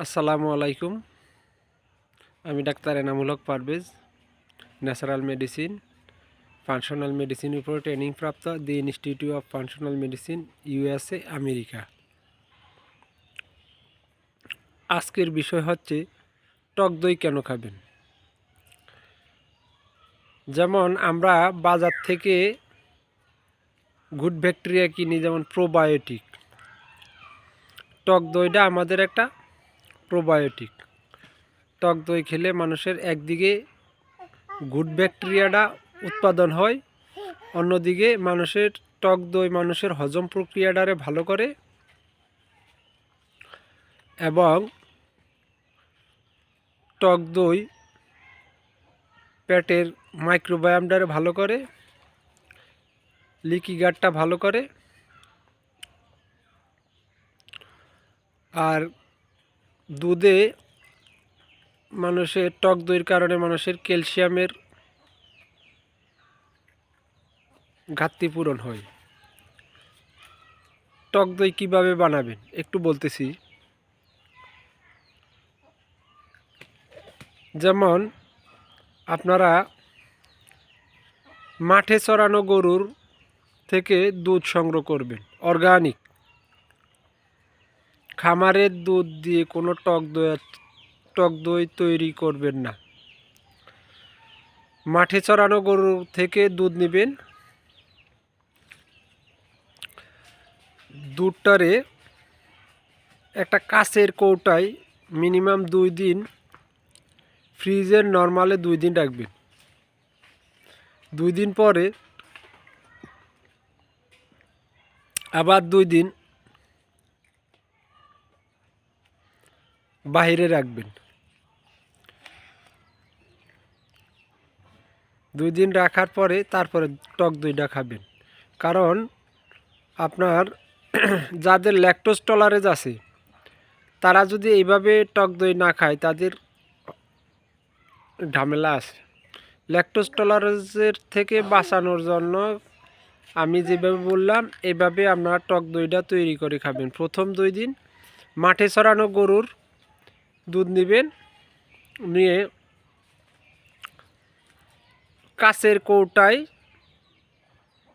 আসসালামু আলাইকুম। আমি doctor Enamul Haque Parvez, natural medicine, functional medicine উপর ট্রেনিং প্রাপ্ত the institute of functional medicine, USA, America. আজকের বিষয় হচ্ছে টক দই কেন খাবেন। যেমন আমরা বাজার থেকে গুড ব্যাকটেরিয়া কিনি, যেমন প্রোবায়োটিক। টক দইটা আমাদের একটা প্রোবায়োটিক। টক দই খেলে মানুষের একদিকে গুড ব্যাকটেরিয়াটা উৎপাদন হয়, অন্যদিকে টক দই মানুষের হজম প্রক্রিয়াটারে ভালো করে এবং টক দই পেটের মাইক্রোবায়োমটারে ভালো করে, লিকি গাটটা ভালো করে। আর দুধে টক দইয়ের কারণে মানুষের ক্যালসিয়ামের ঘাটতি পূরণ হয়। টক দই কীভাবে বানাবেন একটু বলতেছি। যেমন আপনারা মাঠে চরানো গরুর থেকে দুধ সংগ্রহ করবেন, অর্গানিক। খামারের দুধ দিয়ে কোনো টক দই তৈরি করবেন না। মাঠে চরানো গরু থেকে দুধ নেবেন, দুধটারে একটা কাচের কৌটায় মিনিমাম 2 দিন, ফ্রিজের নর্মালে 2 দিন রাখবেন। 2 দিন পরে আবার 2 দিন বাহিরে রাখবেন। 2 দিন রাখার পরে তারপরে টক দইটা খাবেন। কারণ আপনার যাদের ল্যাকটোজ টলারেন্স আছে, তারা যদি এইভাবে টক দই না খায়, তাদের ঝামেলা আছে। ল্যাকটোজ টলারেন্সের থেকে বাঁচানোর জন্য আমি যেভাবে বললাম, এইভাবে আপনারা টক দইটা তৈরি করে খাবেন। প্রথম 2 দিন মাঠে চরানো গরুর দুধ নেবেন, নিয়ে কাচের কৌটায়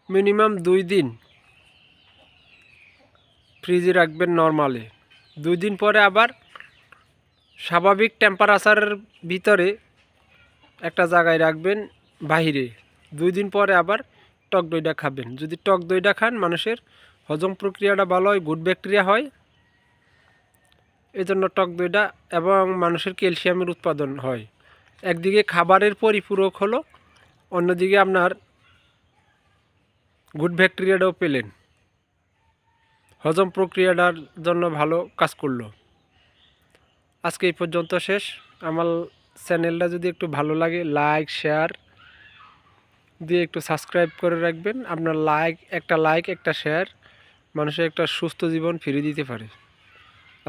মিনিমাম 2 দিন ফ্রিজে রাখবেন নর্মালে। 2 দিন পরে আবার স্বাভাবিক টেম্পারেচারের ভিতরে একটা জায়গায় রাখবেন বাহিরে। 2 দিন পরে আবার টক দইটা খাবেন। যদি টক দইটা খান, মানুষের হজম প্রক্রিয়াটা ভালো হয়, গুড ব্যাকটেরিয়া হয়, এজন্য টক দইটা, এবং মানুষের ক্যালসিয়ামের উৎপাদন হয়। একদিকে খাবারের পরিপূরক হলো, অন্যদিকে আপনার গুড ব্যাকটেরিয়াটাও পেলেন, হজম প্রক্রিয়াটার জন্য ভালো কাজ করলো। আজকে এই পর্যন্ত শেষ। আমার চ্যানেলটা যদি একটু ভালো লাগে, লাইক শেয়ার দিয়ে একটু সাবস্ক্রাইব করে রাখবেন। আপনার লাইক একটা শেয়ার মানুষের একটা সুস্থ জীবন ফিরিয়ে দিতে পারে।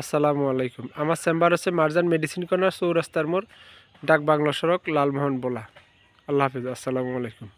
আসসালামু আলাইকুম। আমার চেম্বার হচ্ছে মার্জান মেডিসিন কর্নার, চৌরাস্তার মোড়, ডাক বাংলা সড়ক, লালমোহন বোলা। আল্লাহ হাফিজ। আসসালামু আলাইকুম।